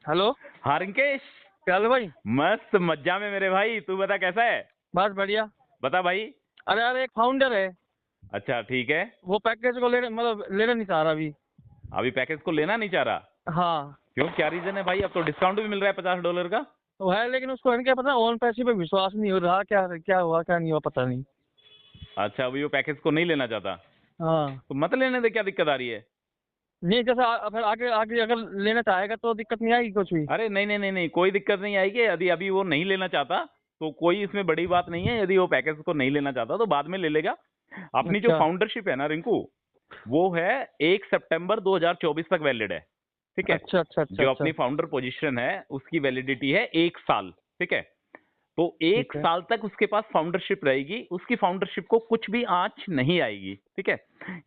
Hello. हाँ रिंकेश। क्या हाल है भाई? मस्त मज्जा में मेरे भाई, तू बता कैसा है। बस बढ़िया। बता भाई। अरे यार, एक फाउंडर है। अच्छा ठीक है। वो पैकेज को लेने मतलब लेना नहीं चाह रहा अभी। अभी पैकेज को लेना नहीं चाह रहा। हाँ। क्यों, क्या रीजन है भाई? अब तो डिस्काउंट भी मिल रहा है $50 का। वो है, लेकिन उसको है क्या पता, ऑन पैसे पे विश्वास नहीं हो रहा। क्या क्या हुआ क्या नहीं हुआ पता नहीं। अच्छा, अभी वो पैकेज को नहीं लेना चाहता। हाँ। तो मत लेने दे, क्या दिक्कत आ रही है। नहीं, जैसे फिर आगे आगे अगर लेना चाहेगा तो दिक्कत नहीं आएगी कुछ भी। अरे नहीं नहीं नहीं नहीं, कोई दिक्कत नहीं आएगी। यदि अभी वो नहीं लेना चाहता तो कोई इसमें बड़ी बात नहीं है। यदि वो पैकेज को नहीं लेना चाहता तो बाद में ले लेगा। अपनी जो अच्छा फाउंडरशिप है ना रिंकू, वो है 1 सितंबर 2024 तक वैलिड है। ठीक है। अच्छा अच्छा अच्छा जो अच्छा। अपनी फाउंडर पोजीशन है उसकी वैलिडिटी है 1 साल। ठीक है। तो एक ठीक है साल तक उसके पास फाउंडरशिप रहेगी, उसकी फाउंडरशिप को कुछ भी आंच नहीं आएगी। ठीक है।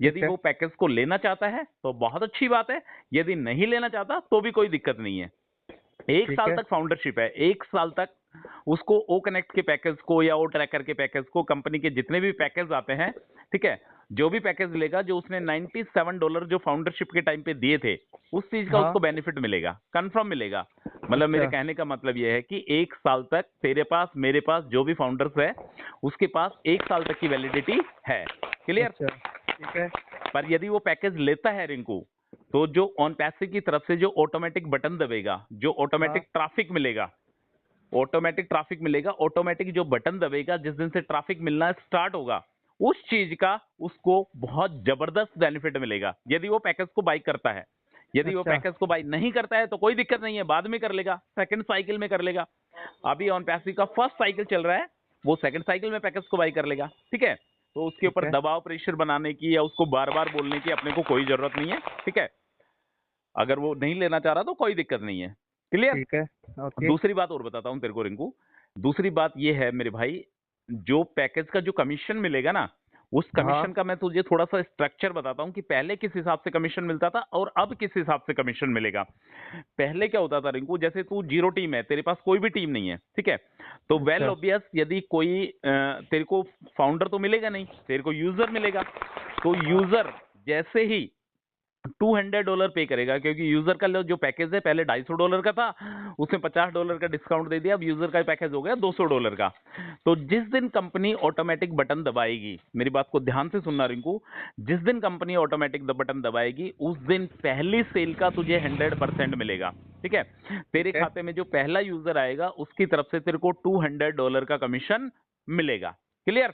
यदि ठीक है वो पैकेज को लेना चाहता है तो बहुत अच्छी बात है। यदि नहीं लेना चाहता तो भी कोई दिक्कत नहीं है। एक ठीक साल है। तक फाउंडरशिप है, 1 साल तक उसको ओ कनेक्ट के पैकेज को या ओ ट्रैकर के पैकेज को, कंपनी के जितने भी पैकेज आते हैं, ठीक है, जो भी पैकेज लेगा, जो उसने $97 जो फाउंडरशिप के टाइम पे दिए थे, उस चीज का हाँ। उसको बेनिफिट मिलेगा, कंफर्म मिलेगा। मतलब मेरे अच्छा कहने का मतलब यह है कि 1 साल तक तेरे पास, मेरे पास, जो भी फाउंडर्स है उसके पास 1 साल तक की वैलिडिटी है। क्लियर। अच्छा। ठीक है। पर यदि वो पैकेज लेता है रिंकू, तो जो ऑन पैसे की तरफ से जो ऑटोमेटिक बटन दबेगा, जो हाँ। ऑटोमेटिक ट्रैफिक मिलेगा, ऑटोमेटिक ट्रैफिक मिलेगा, ऑटोमेटिक जो बटन दबेगा जिस दिन से ट्रैफिक मिलना स्टार्ट होगा, उस चीज का उसको बहुत जबरदस्त बेनिफिट मिलेगा यदि वो पैकेज को बाई करता है। यदि वो अच्छा पैकेज को बाई नहीं करता है तो कोई दिक्कत नहीं है, बाद में कर लेगा, सेकंड साइकिल में कर लेगा। अभी ऑन पैसिव का फर्स्ट साइकिल चल रहा है, वो सेकंड साइकिल में पैकेज को बाई कर लेगा। ठीक है। तो उसके ठीक ऊपर है। दबाव प्रेशर बनाने की या उसको बार बार बोलने की अपने को कोई जरूरत नहीं है। ठीक है। अगर वो नहीं लेना चाह रहा तो कोई दिक्कत नहीं है। क्लियर। ठीक है। ओके। दूसरी बात और बताता हूं तेरे को रिंकू। दूसरी बात ये है मेरे भाई, जो पैकेज का जो कमीशन मिलेगा ना, उस हाँ। कमीशन का मैं तुझे थोड़ा सा स्ट्रक्चर बताता हूं कि पहले किस हिसाब से कमीशन मिलता था और अब किस हिसाब से कमीशन मिलेगा। पहले क्या होता था रिंकू, जैसे तू जीरो टीम है, तेरे पास कोई भी टीम नहीं है, ठीक है, तो वेल अच्छा ऑब्वियस यदि कोई तेरे को फाउंडर तो मिलेगा नहीं, तेरे को यूजर मिलेगा। तो हाँ। यूजर जैसे ही $200 पे करेगा, क्योंकि यूजर का जो पैकेज है पहले $250 का था, उसने $50 का डिस्काउंट दे दिया, अब यूजर का पैकेज हो गया $200 का। तो जिस दिन कंपनी ऑटोमेटिक बटन दबाएगी, मेरी बात को ध्यान से सुनना रिंकू, जिस दिन कंपनी ऑटोमेटिक बटन दबाएगी उस दिन पहली सेल का तुझे 100% मिलेगा। ठीक है। तेरे ठीक है। खाते में जो पहला यूजर आएगा उसकी तरफ से तेरे को $200 का कमीशन मिलेगा। क्लियर।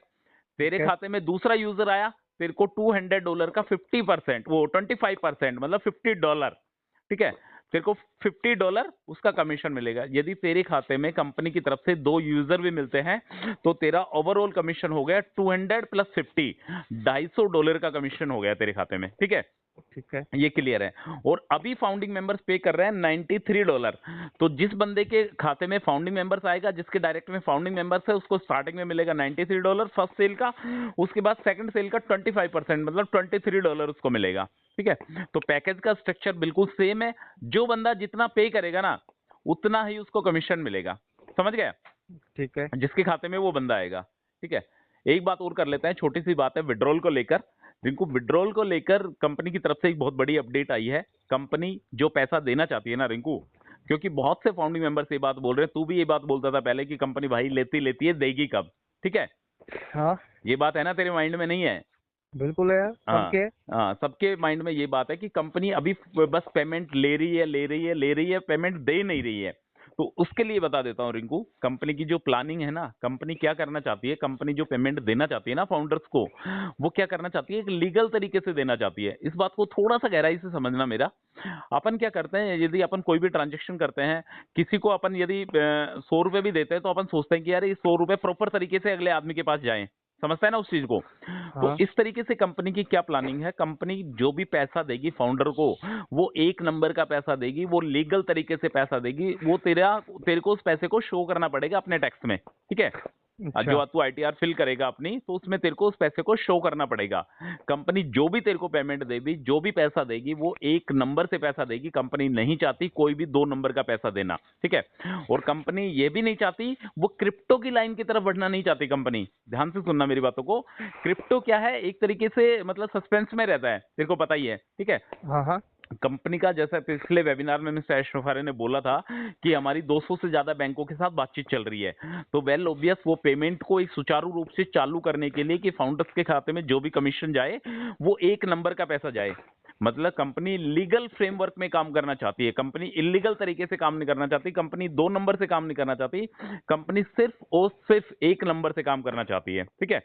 तेरे ठीक है। खाते में दूसरा यूजर आया, तेरे को $200 का 50%, वो 25%, मतलब $50। ठीक है। तेरे को $50 उसका कमीशन मिलेगा। यदि तेरे खाते में कंपनी की तरफ से 2 यूजर भी मिलते हैं तो तेरा ओवरऑल कमीशन हो गया 200 प्लस 50, $250 का कमीशन हो गया तेरे खाते में। ठीक है। ठीक है। ये क्लियर है। और अभी फाउंडिंग मेंबर्स पे कर रहे हैं $93। तो जिस बंदे के खाते में फाउंडिंग मेंबर्स आएगा, जिसके डायरेक्ट में फाउंडिंग मेंबर्स है, उसको स्टार्टिंग में मिलेगा $93 फर्स्ट सेल का। उसके बाद सेकंड सेल का 25%, मतलब $23 उसको मिलेगा। ठीक है। तो पैकेज का स्ट्रक्चर बिल्कुल सेम है। जो बंदा जितना पे करेगा ना, उतना ही उसको कमीशन मिलेगा। समझ गया। ठीक है। जिसके खाते में वो बंदा आएगा। ठीक है। एक बात और कर लेते हैं, छोटी सी बात है विड्रॉल को लेकर। जिनको विड्रॉल को लेकर कंपनी की तरफ से एक बहुत बड़ी अपडेट आई है। कंपनी जो पैसा देना चाहती है ना रिंकू, क्योंकि बहुत से फाउंडिंग मेंबर्स ये बात बोल रहे हैं, तू भी ये बात बोलता था पहले कि कंपनी भाई लेती लेती है, देगी कब। ठीक है। हाँ। ये बात है ना, तेरे माइंड में नहीं है? बिल्कुल है यार, हाँ। सबके। हाँ, सबके माइंड में ये बात है कि कंपनी अभी बस पेमेंट ले रही है, ले रही है, ले रही है, पेमेंट दे नहीं रही है। तो उसके लिए बता देता हूँ रिंकू, कंपनी की जो प्लानिंग है ना, कंपनी क्या करना चाहती है, कंपनी जो पेमेंट देना चाहती है ना फाउंडर्स को, वो क्या करना चाहती है, एक लीगल तरीके से देना चाहती है। इस बात को थोड़ा सा गहराई से समझना मेरा। अपन क्या करते हैं, यदि अपन कोई भी ट्रांजेक्शन करते हैं, किसी को अपन यदि 100 रुपए भी देते हैं, तो अपन सोचते हैं कि यार ये 100 रुपए प्रॉपर तरीके से अगले आदमी के पास जाए। समझता है ना उस चीज को। तो हाँ। इस तरीके से कंपनी की क्या प्लानिंग है, कंपनी जो भी पैसा देगी फाउंडर को, वो एक नंबर का पैसा देगी, वो लीगल तरीके से पैसा देगी। वो तेरे को उस पैसे को शो करना पड़ेगा अपने टैक्स में। ठीक है। अच्छा। जो तू आईटीआर फिल करेगा अपनी, तो उसमें तेरे को उस पैसे को शो करना पड़ेगा। कंपनी जो भी तेरे को पेमेंट देगी, जो भी पैसा देगी, वो एक नंबर से पैसा देगी। कंपनी नहीं चाहती कोई भी 2 नंबर का पैसा देना। ठीक है। और कंपनी ये भी नहीं चाहती, वो क्रिप्टो की लाइन की तरफ बढ़ना नहीं चाहती कंपनी। ध्यान से सुनना मेरी बातों को। क्रिप्टो क्या है, एक तरीके से मतलब सस्पेंस में रहता है, तेरे को पता ही है। ठीक है। हाँ हाँ। कंपनी का, जैसा पिछले वेबिनार में मिस्टर एशफारे ने बोला था कि हमारी 200 से ज्यादा बैंकों के साथ बातचीत चल रही है, तो वेल ऑब्वियस वो पेमेंट को एक सुचारू रूप से चालू करने के लिए कि फाउंडर्स के खाते में जो भी कमीशन जाए वो एक नंबर का पैसा जाए। मतलब कंपनी लीगल फ्रेमवर्क में काम करना चाहती है, कंपनी इलीगल तरीके से काम नहीं करना चाहती, कंपनी 2 नंबर से काम नहीं करना चाहती, कंपनी सिर्फ और सिर्फ 1 नंबर से काम करना चाहती है। ठीक है,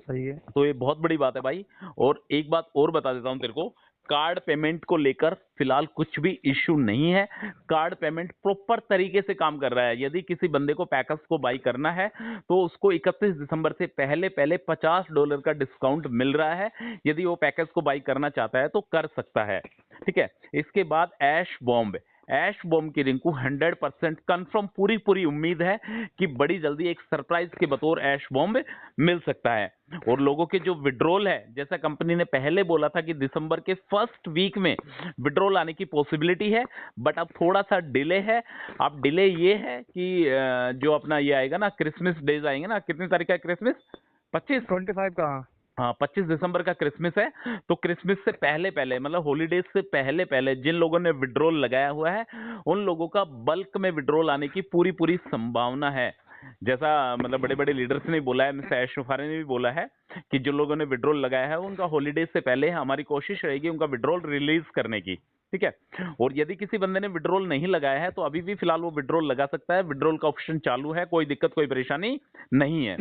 सही है। तो ये बहुत बड़ी बात है भाई। और एक बात और बता देता हूं तेरे को, कार्ड पेमेंट को लेकर फिलहाल कुछ भी इश्यू नहीं है। कार्ड पेमेंट प्रॉपर तरीके से काम कर रहा है। यदि किसी बंदे को पैकेज को बाई करना है तो उसको 31 दिसंबर से पहले पहले $50 का डिस्काउंट मिल रहा है। यदि वो पैकेज को बाई करना चाहता है तो कर सकता है। ठीक है, इसके बाद ऐश बॉम्ब की रिंकू 100% कंफर्म, पूरी पूरी उम्मीद है कि बड़ी जल्दी एक सरप्राइज के बतौर ऐश बॉम्ब मिल सकता है। और लोगों के जो विड्रॉल है, जैसा कंपनी ने पहले बोला था कि दिसंबर के फर्स्ट वीक में विड्रॉल आने की पॉसिबिलिटी है, बट अब थोड़ा सा डिले है। अब डिले ये है कि जो अपना ये आएगा ना, क्रिसमस डेज आएंगे ना, कितनी तारीख का क्रिसमस? 25 25 का। हाँ, 25 दिसंबर का क्रिसमस है। तो क्रिसमस से पहले पहले, मतलब हॉलीडेज से पहले पहले जिन लोगों ने विड्रॉल लगाया हुआ है उन लोगों का बल्क में विड्रॉल आने की पूरी पूरी संभावना है। जैसा मतलब बड़े बड़े लीडर्स ने बोला है, मिस्टर एशफारे ने भी बोला है कि जो लोगों ने विड्रॉल लगाया है उनका हॉलीडेज से पहले हमारी कोशिश रहेगी उनका विड्रॉल रिलीज करने की। ठीक है, और यदि किसी बंदे ने विड्रॉल नहीं लगाया है तो अभी भी फिलहाल वो विड्रॉल लगा सकता है। विड्रॉल का ऑप्शन चालू है, कोई दिक्कत कोई परेशानी नहीं है।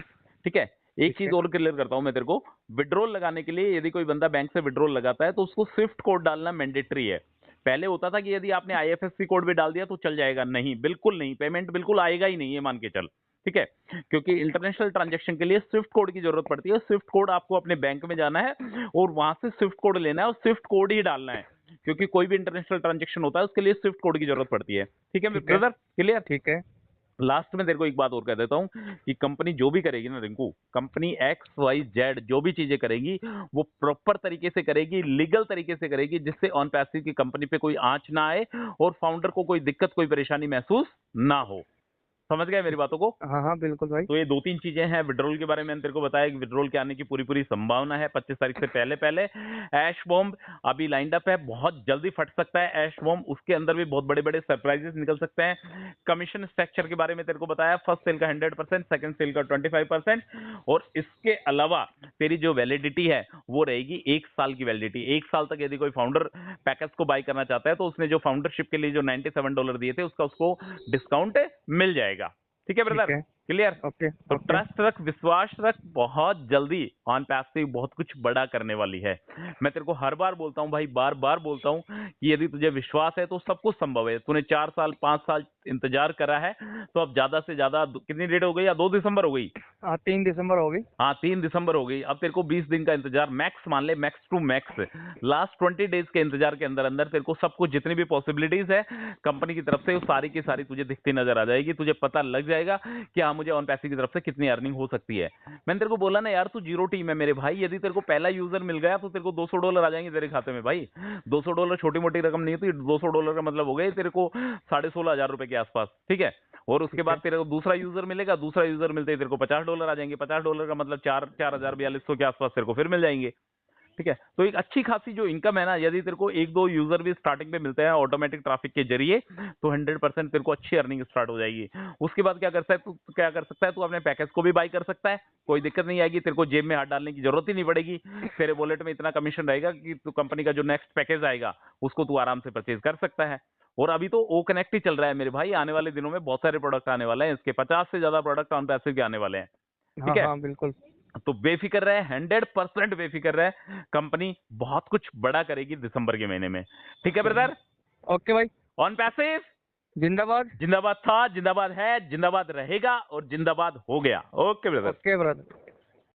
ठीक है, एक चीज और क्लियर करता हूं मैं तेरे को, विड्रॉल लगाने के लिए यदि कोई बंदा बैंक से विड्रॉल लगाता है तो उसको स्विफ्ट कोड डालना मैंडेटरी है। पहले होता था कि यदि आपने आईएफएससी कोड भी डाल दिया तो चल जाएगा, नहीं, बिल्कुल नहीं, पेमेंट बिल्कुल आएगा ही नहीं, ये मान के चल। ठीक है, क्योंकि इंटरनेशनल ट्रांजैक्शन के लिए स्विफ्ट कोड की जरूरत पड़ती है। स्विफ्ट कोड आपको अपने बैंक में जाना है और वहां से स्विफ्ट कोड लेना है और स्विफ्ट कोड ही डालना है, क्योंकि कोई भी इंटरनेशनल ट्रांजैक्शन होता है उसके लिए स्विफ्ट कोड की जरूरत पड़ती है। ठीक है ब्रदर, क्लियर? ठीक है। लास्ट में तेरे को एक बात और कह देता हूँ कि कंपनी जो भी करेगी ना रिंकू, कंपनी XYZ जो भी चीजें करेगी वो प्रॉपर तरीके से करेगी, लीगल तरीके से करेगी, जिससे ऑन पैसिव की कंपनी पे कोई आंच ना आए और फाउंडर को कोई दिक्कत कोई परेशानी महसूस ना हो। समझ गए मेरी बातों को? हाँ हाँ बिल्कुल भाई। तो ये 2-3 चीजें हैं। विड्रॉल के बारे में मैंने तेरे को बताया कि विड्रॉल के आने की पूरी पूरी संभावना है 25 तारीख से पहले पहले। ऐश बॉम्ब अभी लाइंड अप है, बहुत जल्दी फट सकता है ऐश बॉम्ब, उसके अंदर भी बहुत बड़े बड़े सरप्राइजेस निकल सकते हैं। कमीशन स्ट्रक्चर के बारे में तेरे को बताया, फर्स्ट सेल का 100%, सेकंड सेल का 25%, और इसके अलावा तेरी जो वैलिडिटी है वो रहेगी 1 साल की वैलिडिटी। 1 साल तक यदि कोई फाउंडर पैकेज को बाय करना चाहता है तो उसने जो फाउंडरशिप के लिए जो $97 दिए थे उसका उसको डिस्काउंट मिल जाएगा। ठीक है ब्रदर, क्लियर? ओके तो ट्रस्ट रख, विश्वास रख, बहुत जल्दी ऑन पैसिव बहुत कुछ बड़ा करने वाली है। मैं तेरे को हर बार बोलता हूं भाई, बार बार बोलता हूं कि यदि तुझे विश्वास है तो सब कुछ संभव है। तूने 4 साल 5 साल इंतजार करा है, तो अब ज्यादा से ज्यादा कितनी डेट हो गई? या 2 दिसंबर हो गई? 3 दिसंबर हो गई। हाँ, 3 दिसंबर हो गई। अब तेरे को 20 दिन का इंतजार मैक्स मान ले, max to max. Last 20 days के इंतजार के अंदर अंदर तेरे को सब कुछ, जितनी भी पॉसिबिलिटीज है कंपनी की तरफ से, वो सारी की सारी तुझे दिखती नजर आ जाएगी। तुझे पता लग जाएगा कि हाँ, मुझे ऑन पैसिव की तरफ से कितनी अर्निंग हो सकती है। मैंने तेरे को बोला ना यार, तू जीरो टीम है मेरे भाई। यदि तेरे को पहला यूजर मिल गया तो तेरे को $200 आ जाएंगे तेरे खाते में भाई। $200 छोटी मोटी रकम नहीं होती। $200 का मतलब हो गए तेरे को 16,500 के आसपास। ठीक है, और उसके बाद तेरे को दूसरा यूजर मिलेगा, दूसरा यूजर मिलते ही तेरे को $50 आ जाएंगे। $50 का मतलब 4,4200 के आसपास तेरे को फिर मिल जाएंगे। ठीक है, तो एक अच्छी खासी जो इनकम है ना, यदि तेरे को 1-2 यूजर भी स्टार्टिंग पे मिलते हैं ऑटोमेटिक ट्रैफिक के जरिए, तो 100% तेरे को अच्छी अर्निंग स्टार्ट हो जाएगी। उसके बाद क्या करता है तू, क्या कर सकता है तू, अपने पैकेज को भी बाई कर सकता है, कोई दिक्कत नहीं आएगी। तेरे को जेब में हाथ डालने की जरूरत ही नहीं पड़ेगी। तेरे वॉलेट में इतना कमीशन रहेगा कि तू कंपनी का जो नेक्स्ट पैकेज आएगा उसको तू आराम से परचेज कर सकता है। और अभी तो ओ कनेक्ट ही चल रहा है मेरे भाई। आने वाले दिनों में बहुत सारे प्रोडक्ट आने वाले हैं, इसके 50 से ज्यादा प्रोडक्ट ऑन पैसिव के आने वाले हैं। ठीक है, हाँ बिल्कुल। तो बेफिक्र रहे, 100% बेफिक्र रहे, कंपनी बहुत कुछ बड़ा करेगी दिसंबर के महीने में। ठीक है ब्रदर? ओके भाई। ऑन पैसिव जिंदाबाद। जिंदाबाद था, जिंदाबाद है, जिंदाबाद रहेगा और जिंदाबाद हो गया। Okay brother. Okay brother.